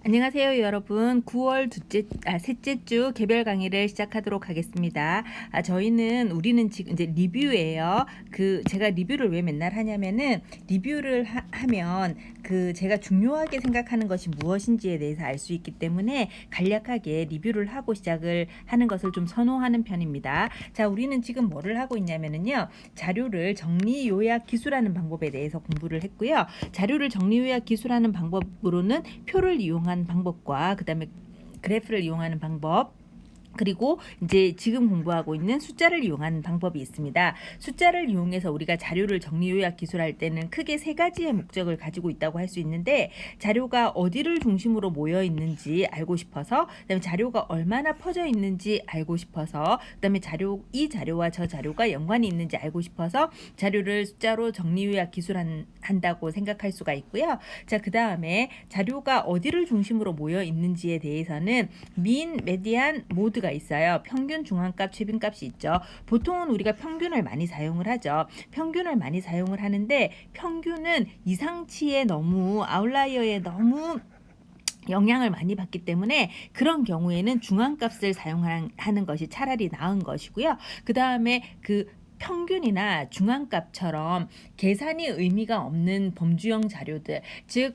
안녕하세요, 여러분. 9월 셋째 주 개별 강의를 시작하도록 하겠습니다. 우리는 지금 이제 리뷰예요. 제가 리뷰를 왜 맨날 하냐면은, 리뷰를 하면 제가 중요하게 생각하는 것이 무엇인지에 대해서 알 수 있기 때문에 간략하게 리뷰를 하고 시작을 하는 것을 좀 선호하는 편입니다. 자, 우리는 지금 뭐를 하고 있냐면은요, 자료를 정리 요약 기술하는 방법에 대해서 공부를 했고요. 자료를 정리 요약 기술하는 방법으로는 표를 이용한 방법과 그다음에 그래프를 이용하는 방법, 그리고 이제 지금 공부하고 있는 숫자를 이용하는 방법이 있습니다. 숫자를 이용해서 우리가 자료를 정리 요약 기술할 때는 크게 세 가지의 목적을 가지고 있다고 할 수 있는데, 자료가 어디를 중심으로 모여 있는지 알고 싶어서, 그다음에 자료가 얼마나 퍼져 있는지 알고 싶어서, 그다음에 이 자료와 저 자료가 연관이 있는지 알고 싶어서 자료를 숫자로 정리 요약 기술한다고 생각할 수가 있고요. 자, 그다음에 자료가 어디를 중심으로 모여 있는지에 대해서는 민, 메디안, 모드가 있어요. 평균, 중앙값, 최빈값이 있죠. 보통은 우리가 평균을 많이 사용을 하죠. 평균을 많이 사용을 하는데, 평균은 이상치에 너무 아웃라이어에 너무 영향을 많이 받기 때문에 그런 경우에는 중앙값을 사용하는 것이 차라리 나은 것이고요. 그 다음에 평균이나 중앙값처럼 계산이 의미가 없는 범주형 자료들, 즉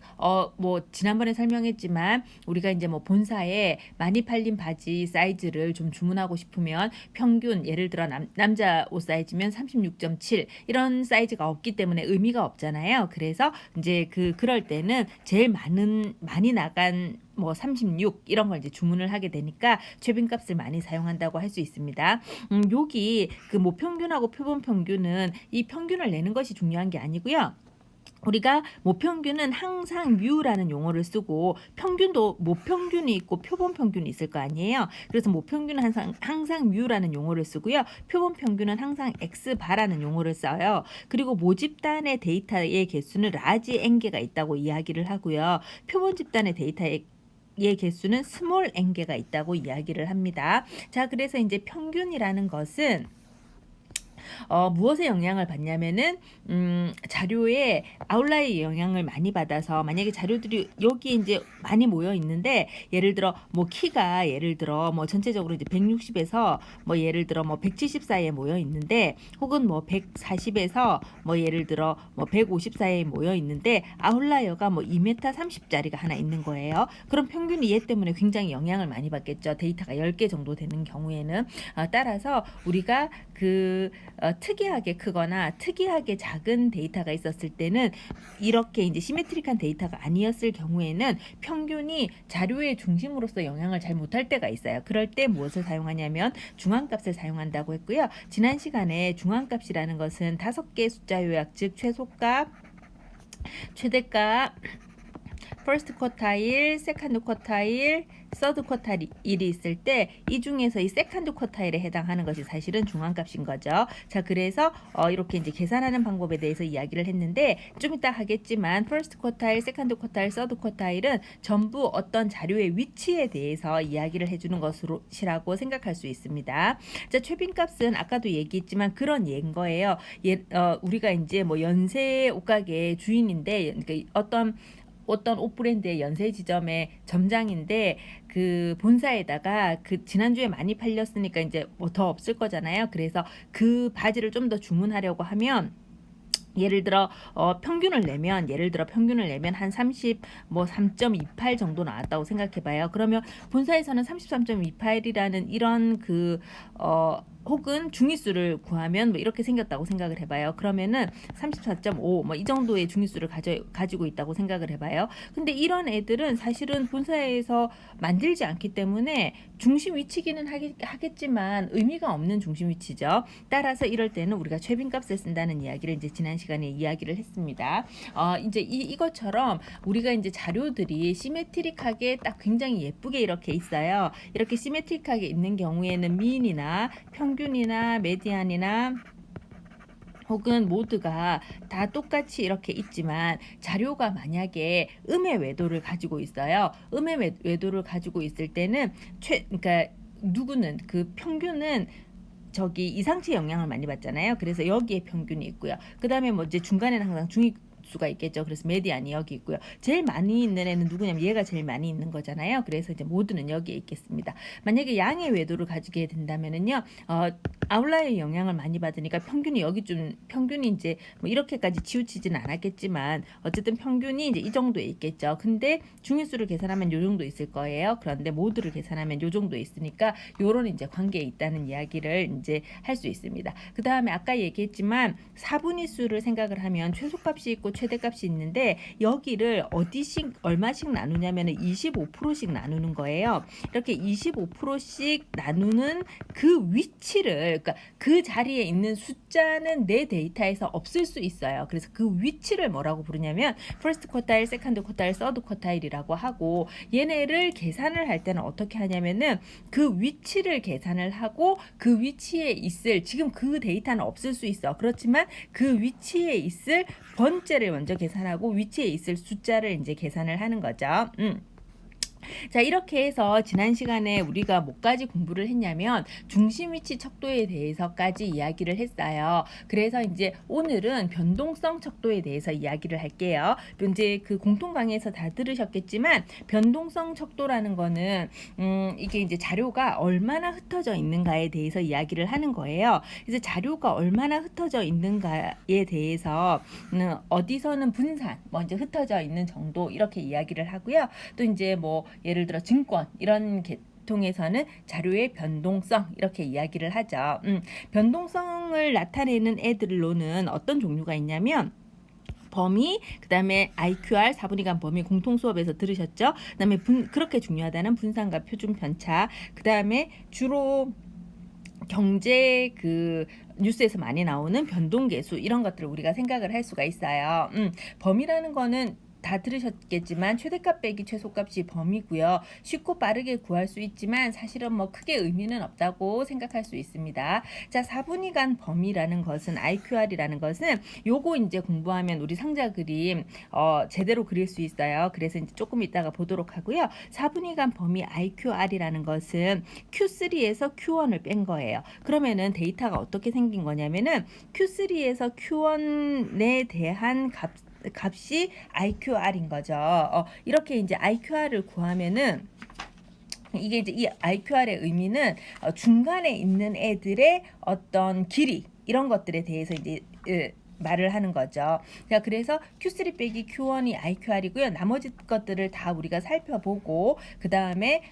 지난번에 설명했지만 우리가 이제 본사에 많이 팔린 바지 사이즈를 좀 주문하고 싶으면 평균, 예를 들어 남자 옷 사이즈면 36.7 이런 사이즈가 없기 때문에 의미가 없잖아요. 그래서 이제 그럴 때는 제일 많이 나간 36 이런 걸 이제 주문을 하게 되니까 최빈값을 많이 사용한다고 할 수 있습니다. 여기 모평균하고 표본평균은 이 평균을 내는 것이 중요한 게 아니고요. 우리가 모평균은 항상 뮤라는 용어를 쓰고, 평균도 모평균이 있고 표본평균이 있을 거 아니에요. 그래서 모평균은 항상 뮤라는 용어를 쓰고요. 표본평균은 항상 x바라는 용어를 써요. 그리고 모집단의 데이터의 개수는 라지 n개가 있다고 이야기를 하고요. 표본 집단의 데이터의 개수는 스몰 n개가 있다고 이야기를 합니다. 자, 그래서 이제 평균이라는 것은 무엇에 영향을 받냐면은 자료에 아웃라이어 영향을 많이 받아서, 만약에 자료들이 여기 이제 많이 모여 있는데, 예를 들어 키가 예를 들어 전체적으로 이제 160에서 예를 들어 170 사이에 모여 있는데, 혹은 140에서 예를 들어 150 사이에 모여 있는데 아웃라이어가 2m 30짜리가 하나 있는 거예요. 그럼 평균이 얘 때문에 굉장히 영향을 많이 받겠죠. 데이터가 10개 정도 되는 경우에는. 따라서 우리가 특이하게 크거나 특이하게 작은 데이터가 있었을 때는, 이렇게 이제 시메트릭한 데이터가 아니었을 경우에는 평균이 자료의 중심으로서 영향을 잘 못할 때가 있어요. 그럴 때 무엇을 사용하냐면 중앙값을 사용한다고 했고요. 지난 시간에 중앙값이라는 것은 5개 숫자 요약, 즉 최소값, 최대값, 퍼스트 쿼타일, 세컨드 쿼타일, 서드 쿼타일이 있을 때 이 중에서 이 세컨드 쿼타일에 해당하는 것이 사실은 중앙값인 거죠. 자, 그래서 이렇게 이제 계산하는 방법에 대해서 이야기를 했는데, 좀 이따 하겠지만 퍼스트 쿼타일, 세컨드 쿼타일, 서드 쿼타일은 전부 어떤 자료의 위치에 대해서 이야기를 해주는 것이라고 생각할 수 있습니다. 자, 최빈값은 아까도 얘기했지만 그런 예인 거예요. 우리가 이제 연세 옷가게 주인인데, 그러니까 어떤 옷 브랜드의 연세 지점의 점장인데, 본사에다가 지난주에 많이 팔렸으니까 이제 더 없을 거잖아요. 그래서 그 바지를 좀 더 주문하려고 하면, 예를 들어 평균을 내면 한 3.28 정도 나왔다고 생각해 봐요. 그러면 본사에서는 33.28이라는 이런 혹은 중위수를 구하면 이렇게 생겼다고 생각을 해봐요. 그러면은 34.5 이 정도의 중위수를 가지고 있다고 생각을 해봐요. 근데 이런 애들은 사실은 본사에서 만들지 않기 때문에 중심 위치기는 하겠지만 의미가 없는 중심 위치죠. 따라서 이럴 때는 우리가 최빈값을 쓴다는 이야기를 이제 지난 시간에 이야기를 했습니다. 이제 이것처럼 우리가 이제 자료들이 시메트릭하게 딱 굉장히 예쁘게 이렇게 있어요. 이렇게 시메트릭하게 있는 경우에는 민이나 평균이나 메디안이나 혹은 모드가 다 똑같이 이렇게 있지만, 자료가 만약에 음의 외도를 가지고 있어요. 음의 외도를 가지고 있을 때는 그러니까 누구는 평균은 저기 이상치의 영향을 많이 받잖아요. 그래서 여기에 평균이 있고요. 그 다음에 이제 중간에는 항상 수가 있겠죠. 그래서 메디안이 여기 있고요. 제일 많이 있는 애는 누구냐면 얘가 제일 많이 있는 거잖아요. 그래서 이제 모두는 여기에 있겠습니다. 만약에 양의 외도를 가지게 된다면은요, 아웃라이어 영향을 많이 받으니까 평균이 여기 좀 평균이 이제 뭐 이렇게까지 치우치지는 않았겠지만 어쨌든 평균이 이제 이 정도에 있겠죠. 근데 중위수를 계산하면 요 정도 있을 거예요. 그런데 모두를 계산하면 요 정도 있으니까 요런 이제 관계에 있다는 이야기를 이제 할 수 있습니다. 그 다음에 아까 얘기했지만 4분위 수를 생각을 하면 최소값이 있고 최대값이 있는데 여기를 어디씩 얼마씩 나누냐면은 25%씩 나누는 거예요. 이렇게 25%씩 나누는 그 위치를 그러니까 그 자리에 있는 숫자는 내 데이터에서 없을 수 있어요. 그래서 그 위치를 뭐라고 부르냐면 first quartile, second quartile, third quartile이라고 하고 얘네를 계산을 할 때는 어떻게 하냐면은 그 위치를 계산을 하고 그 위치에 있을 지금 그 데이터는 없을 수 있어. 그렇지만 그 위치에 있을 번째를 먼저 계산하고 위치에 있을 숫자를 이제 계산을 하는 거죠. 자, 이렇게 해서 지난 시간에 우리가 뭐까지 공부를 했냐면 중심위치 척도에 대해서까지 이야기를 했어요. 그래서 이제 오늘은 변동성 척도에 대해서 이야기를 할게요. 이제 그 공통 강의에서 다 들으셨겠지만 변동성 척도라는 거는 이게 이제 자료가 얼마나 흩어져 있는가에 대해서 이야기를 하는 거예요. 그래서 자료가 얼마나 ht어져 있는가에 대해서 어디서는 분산, 먼저 흩어져 있는 정도 이렇게 이야기를 하고요. 또 이제 뭐 예를 들어 증권 이런 통해서는 자료의 변동성 이렇게 이야기를 하죠. 변동성을 나타내는 애들로는 어떤 종류가 있냐면 범위, 그 다음에 IQR, 4분위간 범위 공통 수업에서 들으셨죠? 그 다음에 그렇게 중요하다는 분산과 표준 편차, 그 다음에 주로 경제 그 뉴스에서 많이 나오는 변동계수 이런 것들을 우리가 생각을 할 수가 있어요. 범위라는 거는 다 들으셨겠지만 최대값 빼기 최소값이 범위고요. 쉽고 빠르게 구할 수 있지만 사실은 뭐 크게 의미는 없다고 생각할 수 있습니다. 자, 4분위간 범위라는 것은 IQR이라는 것은 요거 이제 공부하면 우리 상자 그림 제대로 그릴 수 있어요. 그래서 이제 조금 이따가 보도록 하고요. 4분위간 범위 IQR이라는 것은 Q3에서 Q1을 뺀 거예요. 그러면은 데이터가 어떻게 생긴 거냐면은 Q3에서 Q1에 대한 값이 IQR인 거죠. 이렇게 이제 IQR을 구하면은 이게 이제 이 IQR의 의미는 중간에 있는 애들의 어떤 길이 이런 것들에 대해서 이제 말을 하는 거죠. 자, 그래서 Q3 빼기 Q1이 IQR이고요. 나머지 것들을 다 우리가 살펴보고 그 다음에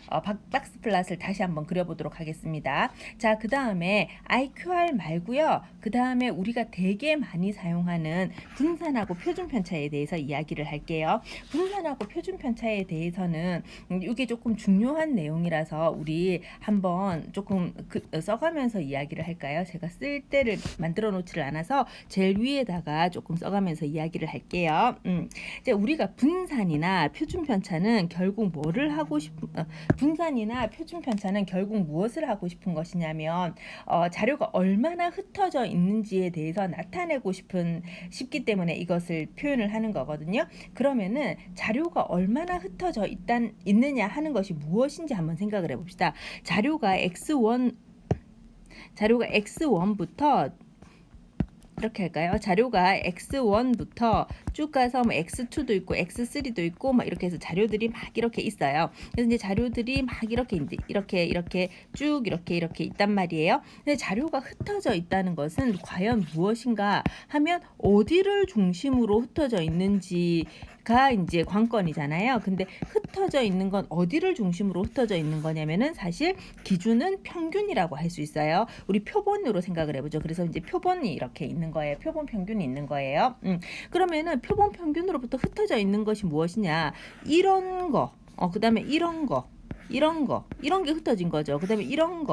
박스 플랫을 다시 한번 그려보도록 하겠습니다. 자, 그 다음에 IQR 말고요. 그 다음에 우리가 되게 많이 사용하는 분산하고 표준 편차에 대해서 이야기를 할게요. 분산하고 표준 편차에 대해서는 이게 조금 중요한 내용이라서 우리 한번 조금 써가면서 이야기를 할까요? 제가 쓸 때를 만들어 놓지를 않아서 제일 위에다가 조금 써가면서 이야기를 할게요. 이제 우리가 분산이나 표준 편차는 결국 뭐를 하고 분산이나 표준 편차는 결국 무엇을 하고 싶은 것이냐면 자료가 얼마나 흩어져 있는지에 대해서 나타내고 싶기 때문에 이것을 표현을 하는 거거든요. 그러면은 자료가 얼마나 흩어져 있느냐 하는 것이 무엇인지 한번 생각을 해봅시다. 자료가 X1부터 이렇게 할까요? 자료가 X1부터 쭉 가서 뭐 X2도 있고 X3도 있고 막 이렇게 해서 자료들이 막 이렇게 있어요. 그래서 이제 자료들이 막 이렇게 쭉 이렇게 있단 말이에요. 근데 자료가 흩어져 있다는 것은 과연 무엇인가 하면 어디를 중심으로 흩어져 있는지가 이제 관건이잖아요. 근데 흩어져 있는 건 어디를 중심으로 흩어져 있는 거냐면은 사실 기준은 평균이라고 할 수 있어요. 우리 표본으로 생각을 해보죠. 그래서 이제 표본이 이렇게 있는 거예요. 표본 평균이 있는 거예요. 그러면은 표본 평균으로부터 흩어져 있는 것이 무엇이냐? 이런 거, 그 다음에 이런 게 흩어진 거죠. 그 다음에 이런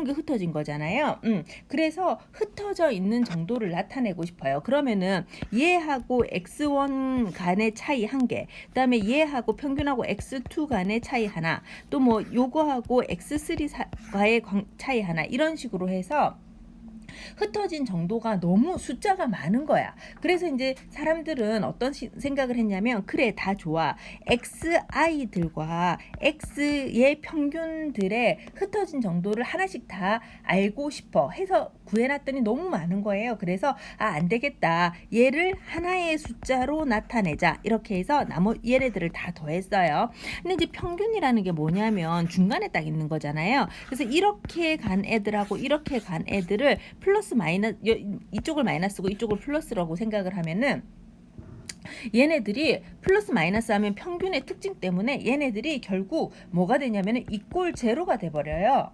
게 흩어진 거잖아요. 그래서 흩어져 있는 정도를 나타내고 싶어요. 그러면은 얘하고 X1 간의 차이 1개, 그 다음에 얘하고 평균하고 X2 간의 차이 하나, 또 뭐 요거하고 X3과의 차이 하나, 이런 식으로 해서 흩어진 정도가 너무 숫자가 많은 거야. 그래서 이제 사람들은 어떤 생각을 했냐면, 그래, 다 좋아. XI들과 X의 평균들의 흩어진 정도를 하나씩 다 알고 싶어 해서 구해놨더니 너무 많은 거예요. 그래서 안 되겠다. 얘를 하나의 숫자로 나타내자. 이렇게 해서 얘네들을 다 더했어요. 근데 이제 평균이라는 게 뭐냐면 중간에 딱 있는 거잖아요. 그래서 이렇게 간 애들하고 이렇게 간 애들을 플러스 마이너스, 이쪽을 마이너스고 이쪽을 플러스라고 생각을 하면은, 얘네들이 플러스 마이너스 하면 평균의 특징 때문에 얘네들이 결국 뭐가 되냐면 이꼴 제로가 돼버려요.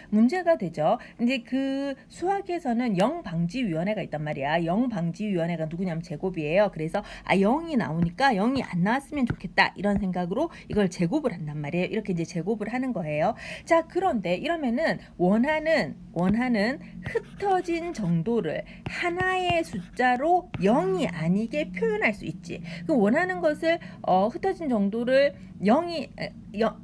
문제가 되죠. 근데 그 수학에서는 영방지위원회가 있단 말이야. 영방지위원회가 누구냐면 제곱이에요. 그래서 0이 나오니까 0이 안 나왔으면 좋겠다, 이런 생각으로 이걸 제곱을 한단 말이에요. 이렇게 이제 제곱을 하는 거예요. 자, 그런데 이러면은 원하는 흩어진 정도를 하나의 숫자로 0이 아니게 표현할 수 있지. 그 원하는 것을 흩어진 정도를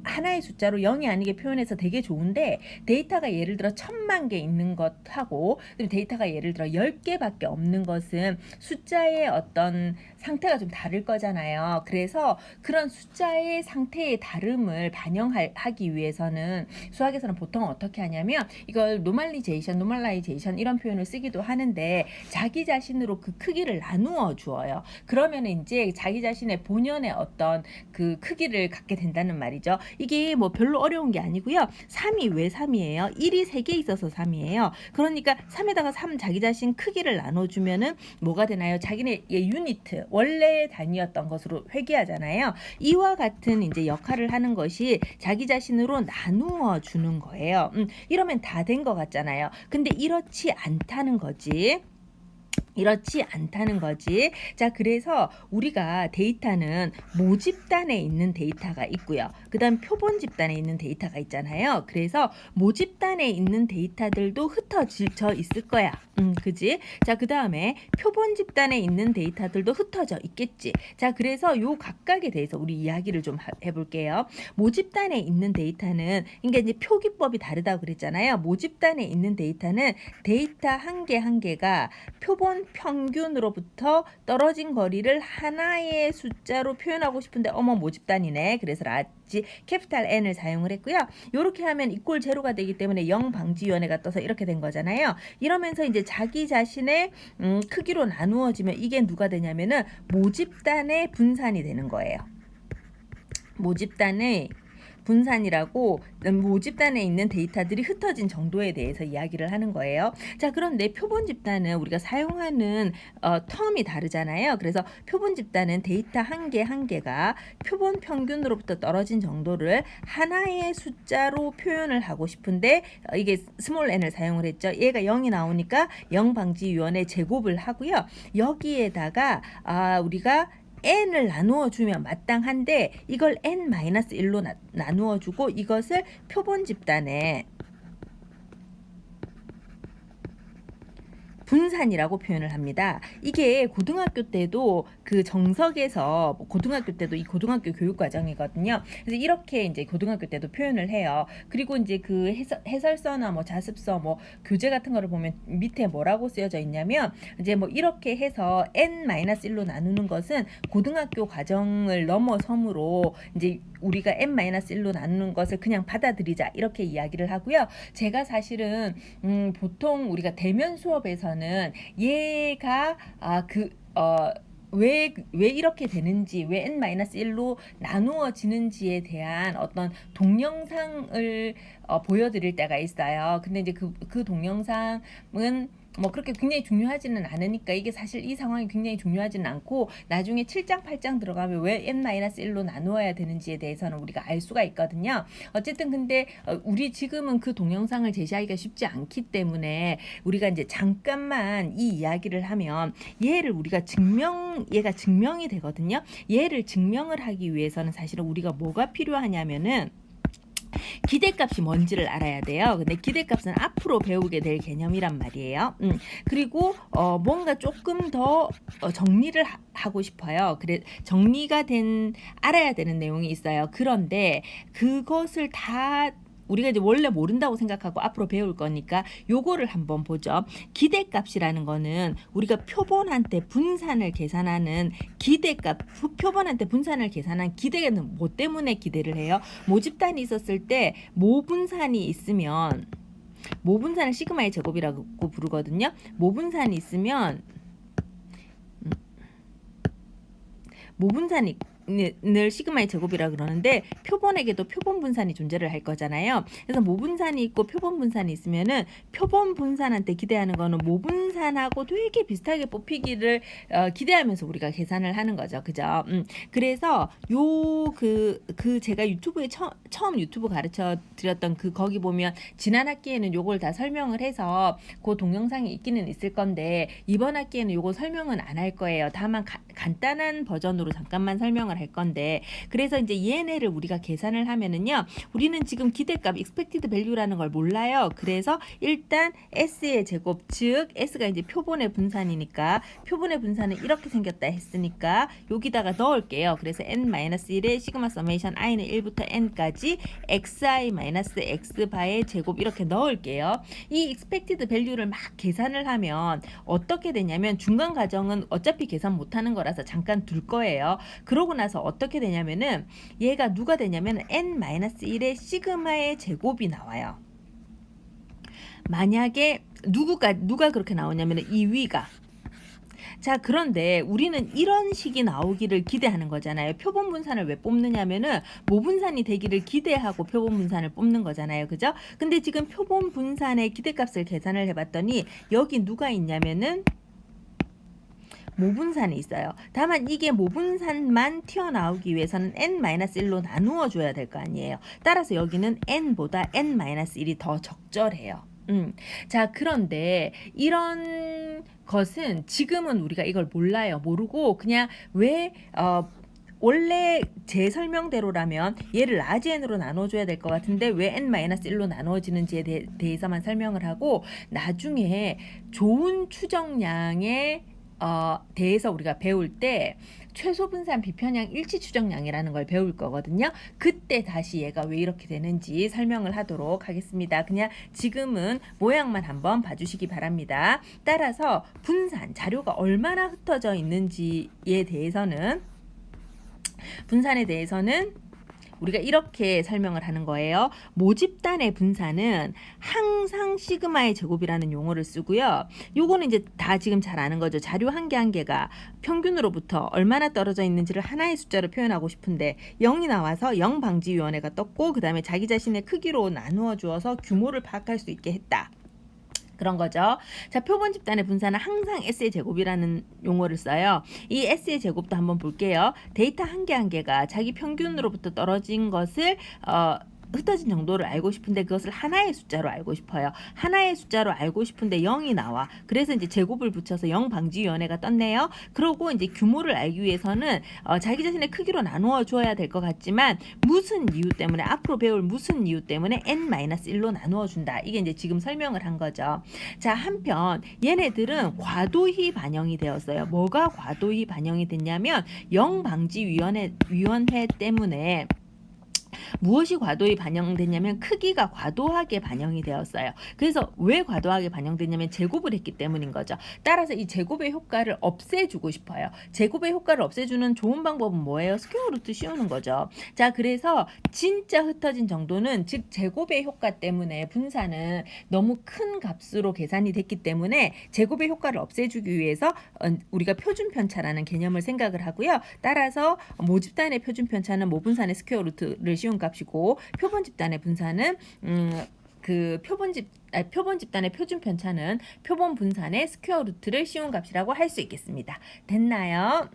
하나의 숫자로 0이 아니게 표현해서 되게 좋은데, 데이터가 예를 들어 1000만 개 있는 것하고 데이터가 예를 들어 10개밖에 없는 것은 숫자의 어떤 상태가 좀 다를 거잖아요. 그래서 그런 숫자의 상태의 다름을 반영하기 위해서는 수학에서는 보통 어떻게 하냐면, 이걸 노멀라이제이션 이런 표현을 쓰기도 하는데, 자기 자신으로 그 크기를 나누어 주어요. 그러면 이제 자기 자신의 본연의 어떤 그 크기를 갖게 된다는 말이죠. 이게 뭐 별로 어려운 게 아니고요. 3이 왜 3이에요? 1이 3개 있어서 3이에요. 그러니까 3에다가 3 자기 자신 크기를 나눠주면은 뭐가 되나요? 자기네 유니트, 원래 단위였던 것으로 회귀하잖아요. 이와 같은 이제 역할을 하는 것이 자기 자신으로 나누어 주는 거예요. 이러면 다 된 것 같잖아요. 근데 이렇지 않다는 거지. 자, 그래서 우리가 데이터는 모집단에 있는 데이터가 있고요. 그 다음 표본 집단에 있는 데이터가 있잖아요. 그래서 모집단에 있는 데이터들도 흩어져 있을 거야. 그지? 자, 그 다음에 표본 집단에 있는 데이터들도 흩어져 있겠지. 자, 그래서 요 각각에 대해서 우리 이야기를 좀 해볼게요. 모집단에 있는 데이터는, 그러니까 이제 표기법이 다르다고 그랬잖아요. 모집단에 있는 데이터는 데이터 한 개 한 개가 표본 평균으로부터 떨어진 거리를 하나의 숫자로 표현하고 싶은데, 모집단이네. 그래서 라지 캐피탈 N을 사용을 했고요. 이렇게 하면 이꼴 제로가 되기 때문에 영방지위원회가 떠서 이렇게 된 거잖아요. 이러면서 이제 자기 자신의 크기로 나누어지면 이게 누가 되냐면은 모집단의 분산이 되는 거예요. 모집단의 분산이라고, 모집단에 있는 데이터들이 흩어진 정도에 대해서 이야기를 하는 거예요. 자, 그런데 표본 집단은 우리가 사용하는 텀이 다르잖아요. 그래서 표본 집단은 데이터 한 개 한 개가 표본 평균으로부터 떨어진 정도를 하나의 숫자로 표현을 하고 싶은데, 이게 스몰 n을 사용을 했죠. 얘가 0이 나오니까 영방지위원회 제곱을 하고요. 여기에다가 우리가 n을 나누어 주면 마땅한데, 이걸 n-1로 나누어 주고 이것을 표본 집단에 분산이라고 표현을 합니다. 이게 고등학교 때도 그 정석에서, 고등학교 때도 이 고등학교 교육 과정이거든요. 그래서 이렇게 이제 고등학교 때도 표현을 해요. 그리고 이제 그 해설서나 뭐 자습서, 뭐 교재 같은 거를 보면 밑에 뭐라고 쓰여져 있냐면, 이제 뭐 이렇게 해서 n-1로 나누는 것은 고등학교 과정을 넘어섬으로 이제 우리가 n-1로 나누는 것을 그냥 받아들이자, 이렇게 이야기를 하고요. 제가 사실은 보통 우리가 대면 수업에서는 얘가 왜 이렇게 되는지, 왜 n-1로 나누어지는지에 대한 어떤 동영상을 보여드릴 때가 있어요. 근데 이제 그 동영상은 뭐 그렇게 굉장히 중요하지는 않으니까, 이게 사실 이 상황이 굉장히 중요하지는 않고, 나중에 7장 8장 들어가면 왜 n-1로 나누어야 되는지에 대해서는 우리가 알 수가 있거든요. 어쨌든 근데 우리 지금은 그 동영상을 제시하기가 쉽지 않기 때문에 우리가 이제 잠깐만 이 이야기를 하면, 얘가 증명이 되거든요. 얘를 증명을 하기 위해서는 사실은 우리가 뭐가 필요하냐면은 기대값이 뭔지를 알아야 돼요. 근데 기대값은 앞으로 배우게 될 개념이란 말이에요. 그리고 뭔가 조금 더 정리를 하고 싶어요. 그래, 정리가 된 알아야 되는 내용이 있어요. 그런데 그것을 다 우리가 이제 원래 모른다고 생각하고 앞으로 배울 거니까 요거를 한번 보죠. 기대값이라는 거는 우리가 표본한테 분산을 계산하는 기대값, 표본한테 분산을 계산한 기대는 뭐 때문에 기대를 해요? 모집단이 있었을 때 모분산이 있으면 모분산을 시그마의 제곱이라고 부르거든요. 모분산이 있으면 모분산이 을 시그마의 제곱이라 그러는데 표본에게도 표본 분산이 존재를 할 거잖아요. 그래서 모분산이 있고 표본 분산이 있으면은 표본 분산한테 기대하는 거는 모분산하고 되게 비슷하게 뽑히기를 기대하면서 우리가 계산을 하는 거죠. 그죠? 그래서 제가 유튜브에 처음 유튜브 가르쳐 드렸던 거기 보면 지난 학기에는 요걸 다 설명을 해서 그 동영상이 있기는 있을 건데 이번 학기에는 요거 설명은 안 할 거예요. 다만 간단한 버전으로 잠깐만 설명을 할 건데, 그래서 이제 얘네를 우리가 계산을 하면은요, 우리는 지금 기대값 expected value라는 걸 몰라요. 그래서 일단 S의 제곱, 즉 S가 이제 표본의 분산이니까 표본의 분산은 이렇게 생겼다 했으니까 여기다가 넣을게요. 그래서 n-1의 시그마 서메이션 i는 1부터 n까지 xi-x바의 제곱 이렇게 넣을게요. 이 expected value를 막 계산을 하면 어떻게 되냐면 중간 과정은 어차피 계산 못하는 거라서 잠깐 둘 거예요. 그러고 나서 어떻게 되냐면은 얘가 누가 되냐면 n-1의 시그마의 제곱이 나와요. 만약에 누가 그렇게 나오냐면 이 위가, 자, 그런데 우리는 이런 식이 나오기를 기대하는 거잖아요. 표본 분산을 왜 뽑느냐면은 모분산이 되기를 기대하고 표본 분산을 뽑는 거잖아요. 그죠? 근데 지금 표본 분산의 기대값을 계산을 해봤더니 여기 누가 있냐면은 모분산이 있어요. 다만 이게 모분산만 튀어나오기 위해서는 n-1로 나누어 줘야 될 거 아니에요. 따라서 여기는 n보다 n-1이 더 적절해요. 자, 그런데 이런 것은 지금은 우리가 이걸 몰라요. 모르고 그냥 원래 제 설명대로라면 얘를 라지 n으로 나눠줘야 될 것 같은데 왜 n-1로 나누어지는지에 대해서만 설명을 하고, 나중에 좋은 추정량에 대해서 우리가 배울 때 최소 분산 비편향 일치 추정량이라는 걸 배울 거거든요. 그때 다시 얘가 왜 이렇게 되는지 설명을 하도록 하겠습니다. 그냥 지금은 모양만 한번 봐주시기 바랍니다. 따라서 분산, 자료가 얼마나 흩어져 있는지에 대해서는, 분산에 대해서는 우리가 이렇게 설명을 하는 거예요. 모집단의 분산은 항상 시그마의 제곱이라는 용어를 쓰고요. 요거는 이제 다 지금 잘 아는 거죠. 자료 한 개 한 개가 평균으로부터 얼마나 떨어져 있는지를 하나의 숫자로 표현하고 싶은데 0이 나와서 0방지위원회가 떴고, 그 다음에 자기 자신의 크기로 나누어 주어서 규모를 파악할 수 있게 했다. 그런 거죠. 자, 표본 집단의 분산은 항상 S의 제곱이라는 용어를 써요. 이 S의 제곱도 한번 볼게요. 데이터 한 개 한 개가 자기 평균으로부터 떨어진 것을 흩어진 정도를 알고 싶은데 그것을 하나의 숫자로 알고 싶어요. 하나의 숫자로 알고 싶은데 0이 나와. 그래서 이제 제곱을 붙여서 0방지위원회가 떴네요. 그러고 이제 규모를 알기 위해서는 자기 자신의 크기로 나누어 주어야 될 것 같지만 무슨 이유 때문에, 앞으로 배울 무슨 이유 때문에 n-1로 나누어 준다. 이게 이제 지금 설명을 한 거죠. 자, 한편 얘네들은 과도히 반영이 되었어요. 뭐가 과도히 반영이 됐냐면 0방지위원회 때문에 무엇이 과도히 반영됐냐면 크기가 과도하게 반영이 되었어요. 그래서 왜 과도하게 반영됐냐면 제곱을 했기 때문인 거죠. 따라서 이 제곱의 효과를 없애주고 싶어요. 제곱의 효과를 없애주는 좋은 방법은 뭐예요? 스퀘어 루트 씌우는 거죠. 자, 그래서 진짜 흩어진 정도는, 즉 제곱의 효과 때문에 분산은 너무 큰 값으로 계산이 됐기 때문에 제곱의 효과를 없애주기 위해서 우리가 표준 편차라는 개념을 생각을 하고요. 따라서 모집단의 표준 편차는 모분산의 스퀘어 루트를 씌운 값이고, 표본 집단의 분산은 표본 집단의 표준 편차는 표본 분산의 스퀘어 루트를 씌운 값이라고 할 수 있겠습니다. 됐나요?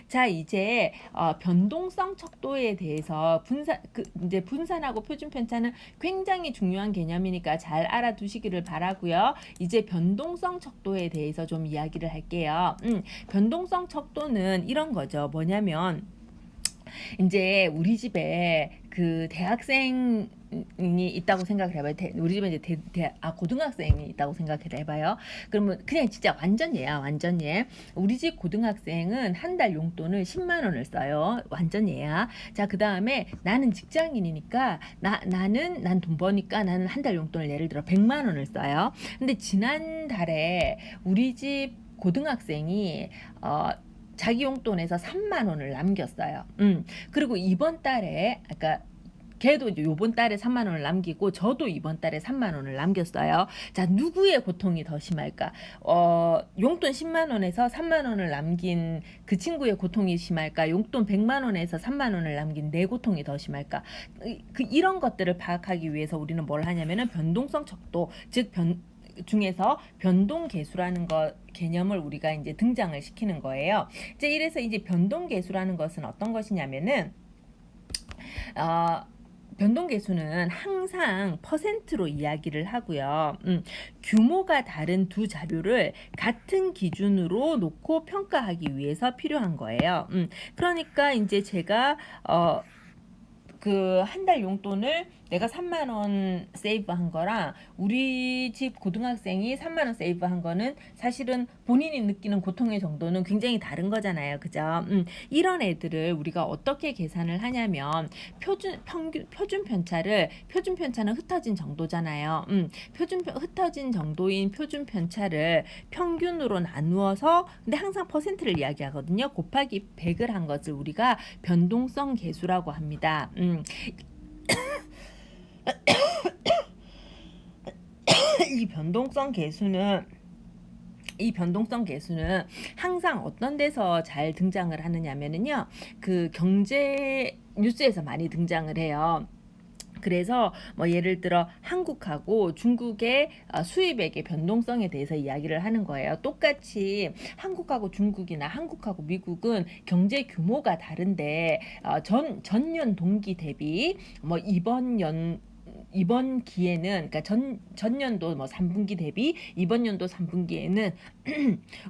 자, 이제 변동성 척도에 대해서 이제 분산하고 표준 편차는 굉장히 중요한 개념이니까 잘 알아두시기를 바라고요. 이제 변동성 척도에 대해서 좀 이야기를 할게요. 변동성 척도는 이런 거죠. 뭐냐면 이제 우리 집에 그 대학생 있다고 생각을 해봐요. 우리 집에 이제 고등학생이 있다고 생각을 해봐요. 그러면 그냥 진짜 완전 예야, 완전 예. 우리 집 고등학생은 한 달 용돈을 10만 원을 써요. 완전 예야. 자, 그 다음에 나는 직장인이니까 난 돈 버니까 나는 한 달 용돈을 예를 들어 100만 원을 써요. 근데 지난달에 우리 집 고등학생이 자기 용돈에서 3만 원을 남겼어요. 그리고 이번 달에, 그러니까 걔도 이제 요번 달에 3만 원을 남기고 저도 이번 달에 3만 원을 남겼어요. 자, 누구의 고통이 더 심할까? 용돈 10만 원에서 3만 원을 남긴 그 친구의 고통이 심할까? 용돈 100만 원에서 3만 원을 남긴 내 고통이 더 심할까? 이런 것들을 파악하기 위해서 우리는 뭘 하냐면은 변동성 척도, 즉 중에서 변동계수라는 개념을 우리가 이제 등장을 시키는 거예요. 이제 이래서 이제 변동계수라는 것은 어떤 것이냐면은 변동계수는 항상 퍼센트로 이야기를 하고요. 규모가 다른 두 자료를 같은 기준으로 놓고 평가하기 위해서 필요한 거예요. 그러니까 이제 제가 그 한 달 용돈을 내가 3만 원 세이브한 거랑 우리 집 고등학생이 3만 원 세이브한 거는 사실은 본인이 느끼는 고통의 정도는 굉장히 다른 거잖아요. 그죠? 이런 애들을 우리가 어떻게 계산을 하냐면 표준 편차는 흩어진 정도잖아요. 흩어진 정도인 표준 편차를 평균으로 나누어서, 근데 항상 퍼센트를 이야기하거든요. 곱하기 100을 한 것을 우리가 변동성 계수라고 합니다. 이 변동성 계수는 항상 어떤 데서 잘 등장을 하느냐면요, 그 경제 뉴스에서 많이 등장을 해요. 그래서 뭐 예를 들어 한국하고 중국의 수입액의 변동성에 대해서 이야기를 하는 거예요. 똑같이 한국하고 중국이나 한국하고 미국은 경제 규모가 다른데 전년 동기 대비 뭐 이번 기에는, 그러니까 전년도 뭐 3분기 대비 이번 연도 3분기에는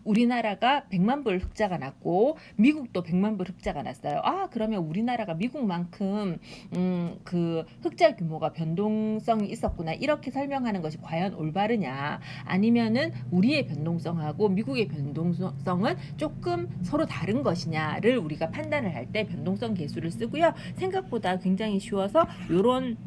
우리나라가 100만 불 흑자가 났고 미국도 100만 불 흑자가 났어요. 그러면 우리나라가 미국만큼 그 흑자 규모가 변동성이 있었구나, 이렇게 설명하는 것이 과연 올바르냐, 아니면은 우리의 변동성하고 미국의 변동성은 조금 서로 다른 것이냐를 우리가 판단을 할 때 변동성 계수를 쓰고요. 생각보다 굉장히 쉬워서 요런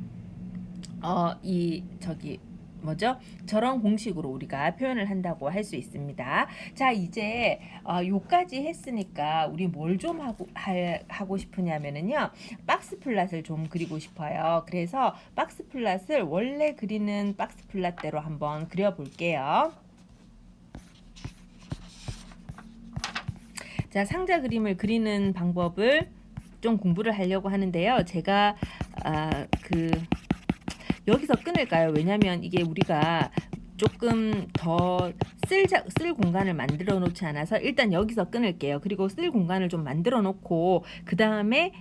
저런 공식으로 우리가 표현을 한다고 할 수 있습니다. 자, 이제 요까지 했으니까 우리 뭘 좀 하고 싶으냐면은요, 박스 플랫을 좀 그리고 싶어요. 그래서 박스 플랫을 원래 그리는 박스 플랫대로 한번 그려볼게요. 자, 상자 그림을 그리는 방법을 좀 공부를 하려고 하는데요. 제가 여기서 끊을까요? 왜냐면 이게 우리가 조금 더 쓸 공간을 만들어 놓지 않아서 일단 여기서 끊을게요. 그리고 쓸 공간을 좀 만들어 놓고 그 다음에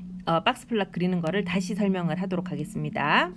박스 플랫 그리는 거를 다시 설명을 하도록 하겠습니다.